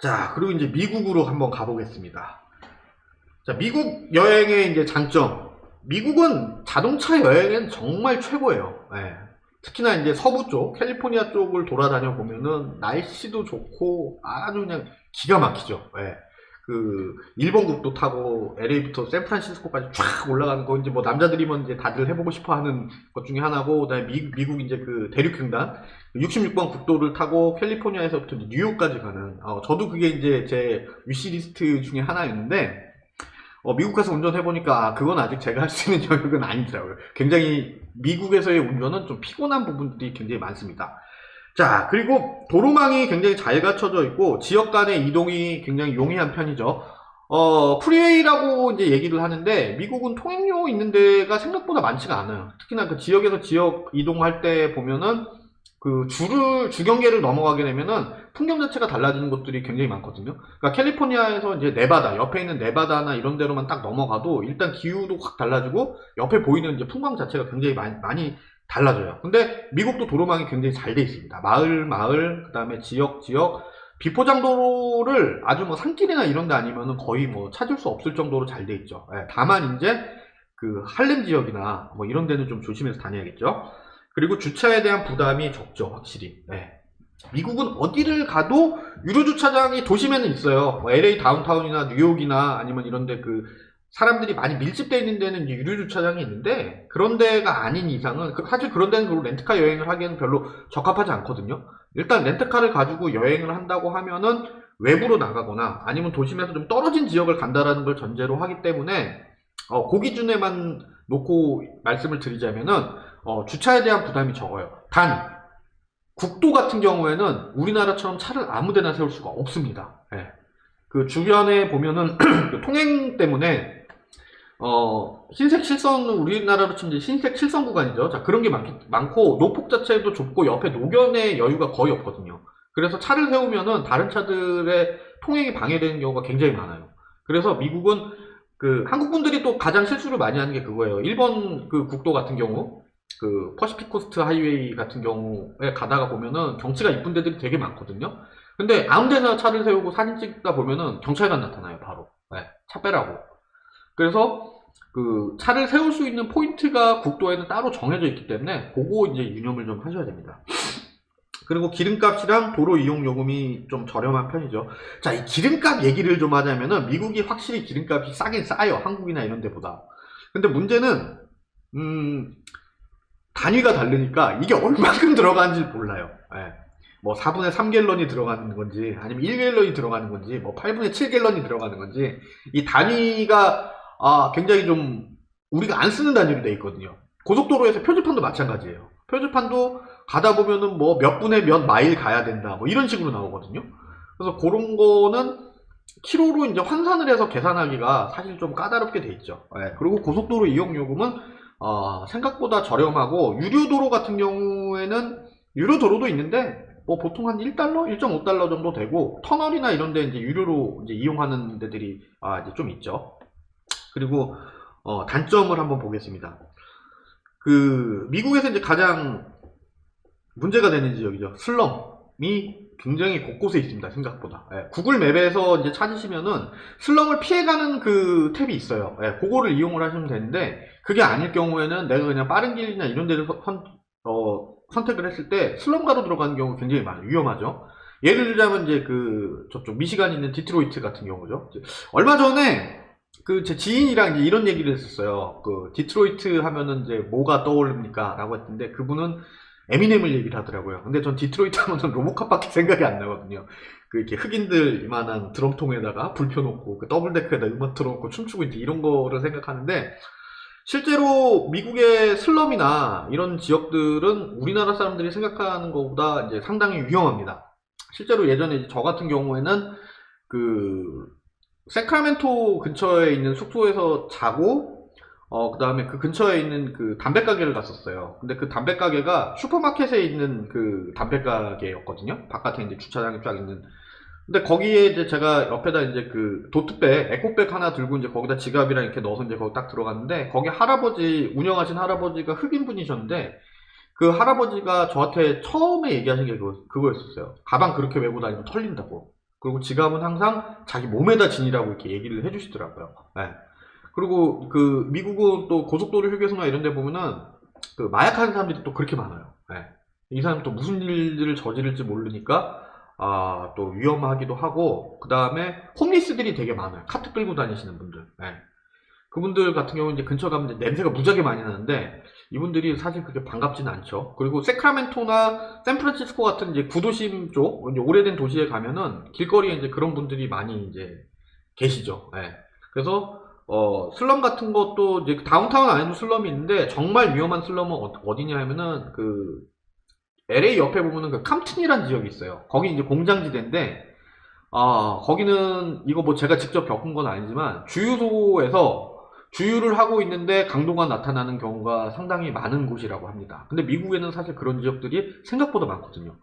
자, 그리고 이제 미국으로 한번 가보겠습니다. 자, 미국 여행의 이제 장점. 미국은 자동차 여행엔 정말 최고예요. 예. 특히나 이제 서부 쪽, 캘리포니아 쪽을 돌아다녀 보면은 날씨도 좋고 아주 그냥 기가 막히죠. 예. 그 일본 국도 타고 LA부터 샌프란시스코까지 쫙 올라가는 거 이제 뭐 남자들이면 이제 다들 해보고 싶어 하는 것 중에 하나고, 그다음에 미국 이제 그 대륙횡단 66번 국도를 타고 캘리포니아에서부터 뉴욕까지 가는, 저도 그게 이제 제 위시리스트 중에 하나였는데, 미국 가서 운전해보니까, 그건 아직 제가 할 수 있는 영역은 아니더라고요. 굉장히, 미국에서의 운전은 좀 피곤한 부분들이 굉장히 많습니다. 자, 그리고 도로망이 굉장히 잘 갖춰져 있고, 지역 간의 이동이 굉장히 용이한 편이죠. 프리웨이라고 이제 얘기를 하는데, 미국은 통행료 있는 데가 생각보다 많지가 않아요. 특히나 그 지역에서 지역 이동할 때 보면은, 그 주경계를 넘어가게 되면은 풍경 자체가 달라지는 것들이 굉장히 많거든요. 그러니까 캘리포니아에서 이제 네바다, 옆에 있는 네바다나 이런 데로만 딱 넘어가도 일단 기후도 확 달라지고 옆에 보이는 이제 풍광 자체가 굉장히 많이 달라져요. 근데 미국도 도로망이 굉장히 잘 돼 있습니다. 마을, 그 다음에 지역, 비포장도로를 아주 뭐 산길이나 이런 데 아니면은 거의 뭐 찾을 수 없을 정도로 잘 돼 있죠. 예, 다만 이제 그 할렘 지역이나 뭐 이런 데는 좀 조심해서 다녀야겠죠. 그리고 주차에 대한 부담이 적죠, 확실히. 네. 미국은 어디를 가도 유료 주차장이 도심에는 있어요. 뭐 LA 다운타운이나 뉴욕이나 아니면 이런 데 그 사람들이 많이 밀집되어 있는 데는 이제 유료 주차장이 있는데, 그런 데가 아닌 이상은 사실 그런 데는 그리고 렌트카 여행을 하기에는 별로 적합하지 않거든요. 일단 렌트카를 가지고 여행을 한다고 하면은 외부로 나가거나 아니면 도심에서 좀 떨어진 지역을 간다라는 걸 전제로 하기 때문에, 그 기준에만 놓고 말씀을 드리자면은 주차에 대한 부담이 적어요. 단 국도 같은 경우에는 우리나라처럼 차를 아무데나 세울 수가 없습니다. 예. 그 주변에 보면은 그 통행 때문에 흰색 실선, 우리나라로 치면 이제 흰색 실선 구간이죠. 자, 그런 게 많고 노폭 자체도 좁고 옆에 노견의 여유가 거의 없거든요. 그래서 차를 세우면은 다른 차들의 통행이 방해되는 경우가 굉장히 많아요. 그래서 미국은 그 한국 분들이 또 가장 실수를 많이 하는 게 그거예요. 일본 그 국도 같은 경우, 그 퍼시픽 코스트 하이웨이 같은 경우에 가다가 보면은 경치가 이쁜 데들이 되게 많거든요. 근데 아무 데나 차를 세우고 사진 찍다 보면은 경찰관 나타나요, 바로. 네, 차 빼라고. 그래서 그 차를 세울 수 있는 포인트가 국도에는 따로 정해져 있기 때문에 그거 이제 유념을 좀 하셔야 됩니다. 그리고 기름값이랑 도로 이용 요금이 좀 저렴한 편이죠. 자, 이 기름값 얘기를 좀 하자면은 미국이 확실히 기름값이 싸긴 싸요. 한국이나 이런 데보다. 근데 문제는 단위가 다르니까 이게 얼마큼 들어가는지 몰라요. 예. 뭐 4분의 3갤런이 들어가는 건지 아니면 1갤런이 들어가는 건지 뭐 8분의 7갤런이 들어가는 건지, 이 단위가 굉장히 좀 우리가 안 쓰는 단위로 돼 있거든요. 고속도로에서 표지판도 마찬가지예요. 표지판도 가다 보면은 뭐 몇 분에 몇 마일 가야 된다 뭐 이런 식으로 나오거든요. 그래서 그런 거는 키로로 이제 환산을 해서 계산하기가 사실 좀 까다롭게 돼 있죠. 예. 그리고 고속도로 이용 요금은 생각보다 저렴하고, 유료도로 같은 경우에는 유료도로도 있는데 뭐 보통 한 1달러, 1.5달러 정도 되고, 터널이나 이런 데 이제 유료로 이제 이용하는 데들이 이제 좀 있죠. 그리고 단점을 한번 보겠습니다. 그 미국에서 이제 가장 문제가 되는 지역이죠. 슬럼이 굉장히 곳곳에 있습니다. 생각보다. 예, 구글 맵에서 이제 찾으시면은 슬럼을 피해가는 그 탭이 있어요. 예, 그거를 이용을 하시면 되는데, 그게 아닐 경우에는 내가 그냥 빠른 길이나 이런 데를 선택을 했을 때 슬럼가로 들어가는 경우가 굉장히 많아요. 위험하죠. 예를 들자면 이제 그 저쪽 미시간에 있는 디트로이트 같은 경우죠. 얼마 전에 그 제 지인이랑 이제 이런 얘기를 했었어요. 그 디트로이트 하면은 이제 뭐가 떠오릅니까? 라고 했는데 그분은 에미넴을 얘기를 하더라고요. 근데 전 디트로이트 하면은 로보캅밖에 생각이 안 나거든요. 그 이렇게 흑인들 이만한 드럼통에다가 불 펴놓고 그 더블데크에다 음악 틀어놓고 춤추고 이제 이런 거를 생각하는데, 실제로 미국의 슬럼이나 이런 지역들은 우리나라 사람들이 생각하는 것보다 이제 상당히 위험합니다. 실제로 예전에 이제 저 같은 경우에는 그 세크라멘토 근처에 있는 숙소에서 자고, 그 다음에 그 근처에 있는 그 담배 가게를 갔었어요. 근데 그 담배 가게가 슈퍼마켓에 있는 그 담배 가게였거든요. 바깥에 이제 주차장이 쫙 있는. 근데 거기에 이제 제가 옆에다 이제 그 도트백, 에코백 하나 들고 이제 거기다 지갑이랑 이렇게 넣어서 이제 거기 딱 들어갔는데, 거기 할아버지, 운영하신 할아버지가 흑인 분이셨는데, 그 할아버지가 저한테 처음에 얘기하신 게 그거였었어요. 가방 그렇게 메고 다니면 털린다고. 그리고 지갑은 항상 자기 몸에다 지니라고 이렇게 얘기를 해주시더라고요. 예. 그리고 그 미국은 또 고속도로 휴게소나 이런 데 보면은 그 마약하는 사람들이 또 그렇게 많아요. 예. 이 사람 또 무슨 일들을 저지를지 모르니까 또 위험하기도 하고, 그 다음에 홈리스들이 되게 많아요. 카트 끌고 다니시는 분들. 예. 그분들 같은 경우는 이제 근처 가면 이제 냄새가 무지하게 많이 나는데, 이분들이 사실 그렇게 반갑지는 않죠. 그리고 세크라멘토나 샌프란시스코 같은 이제 구도심 쪽, 이제 오래된 도시에 가면은 길거리에 이제 그런 분들이 많이 이제 계시죠. 예. 그래서 슬럼 같은 것도 이제 다운타운 안에도 슬럼이 있는데, 정말 위험한 슬럼은 어디냐 하면은 그 LA 옆에 보면은 그 캄튼이라는 지역이 있어요. 거기 이제 공장지대인데, 거기는 이거 뭐 제가 직접 겪은 건 아니지만 주유소에서 주유를 하고 있는데 강도가 나타나는 경우가 상당히 많은 곳이라고 합니다. 근데 미국에는 사실 그런 지역들이 생각보다 많거든요.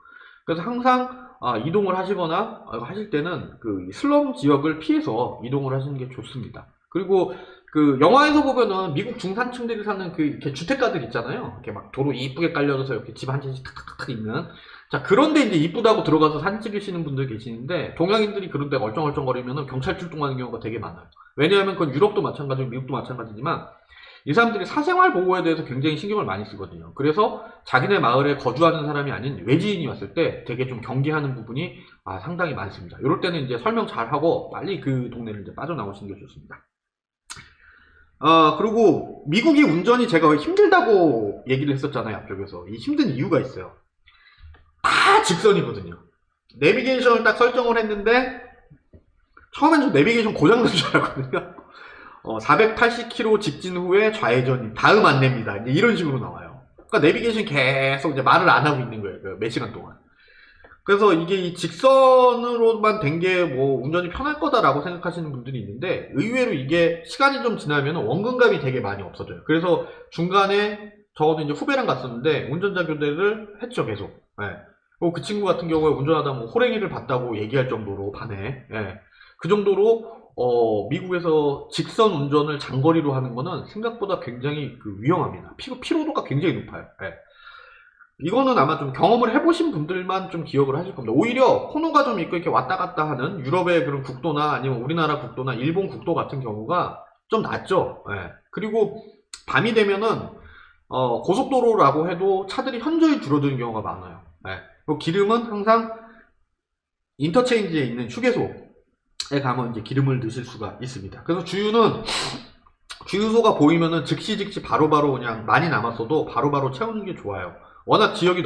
그래서 항상 이동을 하시거나 하실 때는 그 슬럼 지역을 피해서 이동을 하시는 게 좋습니다. 그리고 그 영화에서 보면은 미국 중산층들이 사는 그 이렇게 주택가들 있잖아요. 이렇게 막 도로 이쁘게 깔려져서 이렇게 집 한 채씩 탁탁탁 있는. 자, 그런데 이제 이쁘다고 들어가서 사진 찍으시는 분들 계시는데, 동양인들이 그런데 얼쩡얼쩡거리면은 경찰 출동하는 경우가 되게 많아요. 왜냐하면 그건 유럽도 마찬가지고 미국도 마찬가지지만 이 사람들이 사생활 보호에 대해서 굉장히 신경을 많이 쓰거든요. 그래서 자기네 마을에 거주하는 사람이 아닌 외지인이 왔을 때 되게 좀 경계하는 부분이 상당히 많습니다. 이럴 때는 이제 설명 잘 하고 빨리 그 동네를 이제 빠져나오시는 게 좋습니다. 그리고 미국이 운전이 제가 힘들다고 얘기를 했었잖아요, 앞쪽에서. 이 힘든 이유가 있어요. 다 직선이거든요. 내비게이션을 딱 설정을 했는데 처음엔 저 내비게이션 고장난 줄 알았거든요. 480km 직진 후에 좌회전 다음 안내입니다. 이런 식으로 나와요. 그러니까 내비게이션이 계속 이제 말을 안 하고 있는 거예요. 몇 시간 동안. 그래서 이게 이 직선으로만 된 게 뭐 운전이 편할 거다라고 생각하시는 분들이 있는데, 의외로 이게 시간이 좀 지나면 원근감이 되게 많이 없어져요. 그래서 중간에 저도 이제 후배랑 갔었는데 운전자 교대를 했죠, 계속. 예. 그 친구 같은 경우에 운전하다 뭐 호랭이를 봤다고 얘기할 정도로 반에, 예. 그 정도로 미국에서 직선 운전을 장거리로 하는 거는 생각보다 굉장히 그 위험합니다. 피로도가 굉장히 높아요. 예. 이거는 아마 좀 경험을 해보신 분들만 좀 기억을 하실 겁니다. 오히려 코너가 좀 있고 이렇게 왔다 갔다 하는 유럽의 그런 국도나 아니면 우리나라 국도나 일본 국도 같은 경우가 좀 낫죠. 예. 그리고 밤이 되면은 고속도로라고 해도 차들이 현저히 줄어드는 경우가 많아요. 예. 기름은 항상 인터체인지에 있는 휴게소에 가면 이제 기름을 넣으실 수가 있습니다. 그래서 주유소가 보이면은 즉시 바로바로 그냥 많이 남았어도 바로바로 채우는 게 좋아요. 워낙 지역이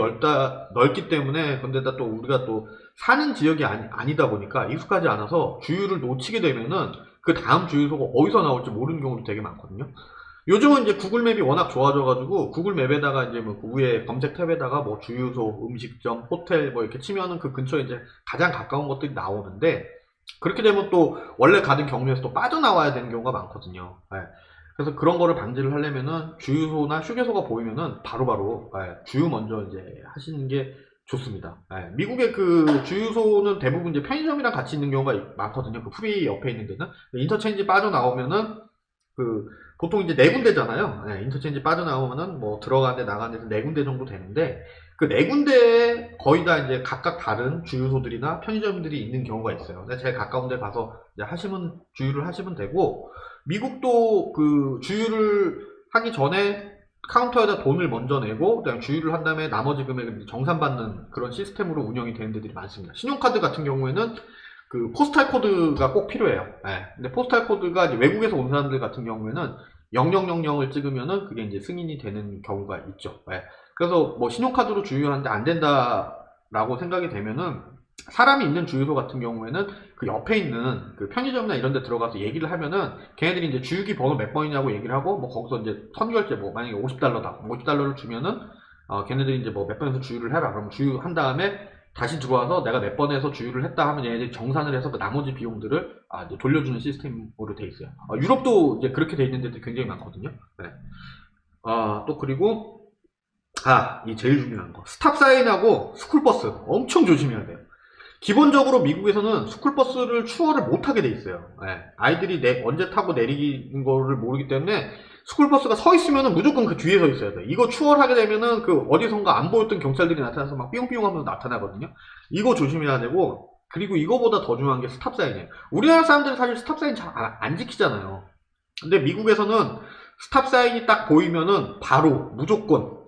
넓기 때문에, 근데다 또 우리가 또 사는 지역이 아니다 보니까 익숙하지 않아서 주유를 놓치게 되면은 그 다음 주유소가 어디서 나올지 모르는 경우도 되게 많거든요. 요즘은 이제 구글맵이 워낙 좋아져가지고 구글맵에다가 이제 뭐 위에 검색 탭에다가 뭐 주유소, 음식점, 호텔 뭐 이렇게 치면은 그 근처에 이제 가장 가까운 것들이 나오는데, 그렇게 되면 또 원래 가던 경로에서 또 빠져나와야 되는 경우가 많거든요. 네. 그래서 그런 거를 방지를 하려면은 주유소나 휴게소가 보이면은 바로바로 주유 먼저 이제 하시는 게 좋습니다. 미국의 그 주유소는 대부분 이제 편의점이랑 같이 있는 경우가 많거든요. 그 프리 옆에 있는 데는. 인터체인지 빠져나오면은 그 보통 이제 네 군데잖아요. 인터체인지 빠져나오면은 뭐 들어가는 데 나가는 데서 네 군데 정도 되는데, 그 네 군데에 거의 다 이제 각각 다른 주유소들이나 편의점들이 있는 경우가 있어요. 근데 제일 가까운 데 가서 이제 주유를 하시면 되고, 미국도 그 주유를 하기 전에 카운터에다 돈을 먼저 내고 그다음에 주유를 한 다음에 나머지 금액을 정산받는 그런 시스템으로 운영이 되는 데들이 많습니다. 신용카드 같은 경우에는 그 포스탈 코드가 꼭 필요해요. 근데 포스탈 코드가 이제 외국에서 온 사람들 같은 경우에는 0000을 찍으면은 그게 이제 승인이 되는 경우가 있죠. 그래서 뭐 신용카드로 주유하는데 안 된다라고 생각이 되면은, 사람이 있는 주유소 같은 경우에는 그 옆에 있는 그 편의점이나 이런 데 들어가서 얘기를 하면은 걔네들이 이제 주유기 번호 몇 번이냐고 얘기를 하고, 뭐 거기서 이제 선결제 뭐 만약에 $50다. $50를 주면은 걔네들이 이제 뭐 몇 번에서 주유를 해라. 그럼 주유한 다음에 다시 들어와서 내가 몇 번에서 주유를 했다 하면 얘네들이 정산을 해서 그 나머지 비용들을 이제 돌려주는 시스템으로 돼 있어요. 유럽도 이제 그렇게 돼 있는 데도 굉장히 많거든요. 또 그리고 이 제일 중요한 거, 스탑 사인하고 스쿨버스 엄청 조심해야 돼요. 기본적으로 미국에서는 스쿨버스를 추월을 못하게 돼 있어요. 아이들이 언제 타고 내리는 거를 모르기 때문에 스쿨버스가 서 있으면은 무조건 그 뒤에 서 있어야 돼. 이거 추월하게 되면은 그 어디선가 안 보였던 경찰들이 나타나서 막 삐용삐용 하면서 나타나거든요. 이거 조심해야 되고, 그리고 이거보다 더 중요한 게 스탑 사인이에요. 우리나라 사람들은 사실 스탑 사인 잘 안 지키잖아요. 근데 미국에서는 스탑 사인이 딱 보이면은 바로 무조건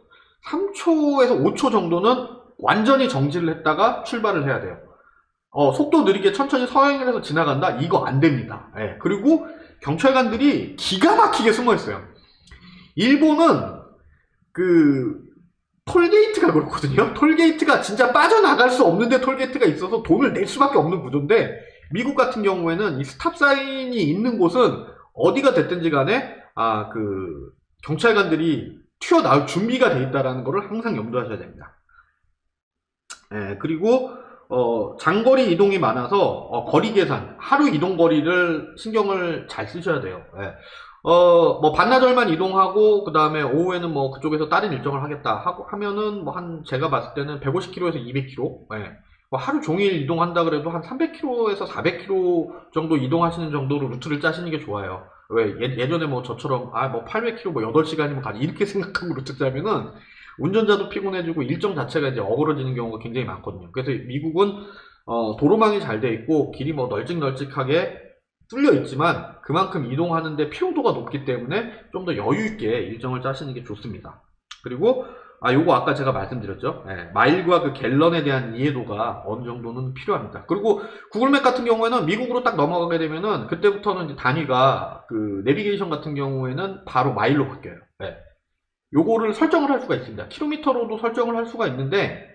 3초에서 5초 정도는 완전히 정지를 했다가 출발을 해야 돼요. 속도 느리게 천천히 서행을 해서 지나간다? 이거 안 됩니다. 예. 그리고 경찰관들이 기가 막히게 숨어 있어요. 일본은 톨게이트가 그렇거든요. 톨게이트가 진짜 빠져나갈 수 없는데 톨게이트가 있어서 돈을 낼 수밖에 없는 구조인데, 미국 같은 경우에는 이 스탑 사인이 있는 곳은 어디가 됐든지 간에 경찰관들이 튀어나올 준비가 돼 있다는 것을 항상 염두하셔야 됩니다. 예, 그리고 장거리 이동이 많아서 거리 계산, 하루 이동 거리를 신경을 잘 쓰셔야 돼요. 예. 뭐 반나절만 이동하고 그 다음에 오후에는 뭐 그쪽에서 다른 일정을 하겠다 하면은 제가 봤을 때는 150km에서 200km, 예. 뭐 하루 종일 이동한다 그래도 한 300km에서 400km 정도 이동하시는 정도로 루트를 짜시는 게 좋아요. 왜 예전에 뭐 저처럼 뭐 800km 뭐 8시간이면 가지 이렇게 생각하고 루트 짜면은 운전자도 피곤해지고 일정 자체가 이제 어그러지는 경우가 굉장히 많거든요. 그래서 미국은 도로망이 잘 돼 있고 길이 뭐 널찍널찍하게 뚫려 있지만 그만큼 이동하는데 피로도가 높기 때문에 좀 더 여유 있게 일정을 짜시는 게 좋습니다. 그리고 요거 아까 제가 말씀드렸죠. 예, 마일과 그 갤런에 대한 이해도가 어느 정도는 필요합니다. 그리고 구글맵 같은 경우에는 미국으로 딱 넘어가게 되면은 그때부터는 이제 단위가 내비게이션 같은 경우에는 바로 마일로 바뀌어요. 예. 요거를 설정을 할 수가 있습니다. 킬로미터로도 설정을 할 수가 있는데,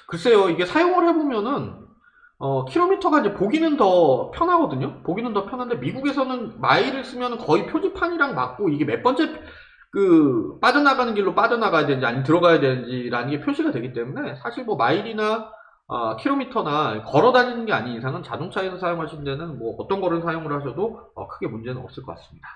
글쎄요, 이게 사용을 해보면은 킬로미터가 이제 보기는 더 편하거든요. 보기는 더 편한데 미국에서는 마일을 쓰면 거의 표지판이랑 맞고 이게 몇 번째 빠져나가는 길로 빠져나가야 되는지 아니면 들어가야 되는지라는 게 표시가 되기 때문에 사실 뭐 마일이나 킬로미터나 걸어 다니는 게 아닌 이상은 자동차에서 사용하시는 데는 뭐 어떤 거를 사용을 하셔도 크게 문제는 없을 것 같습니다.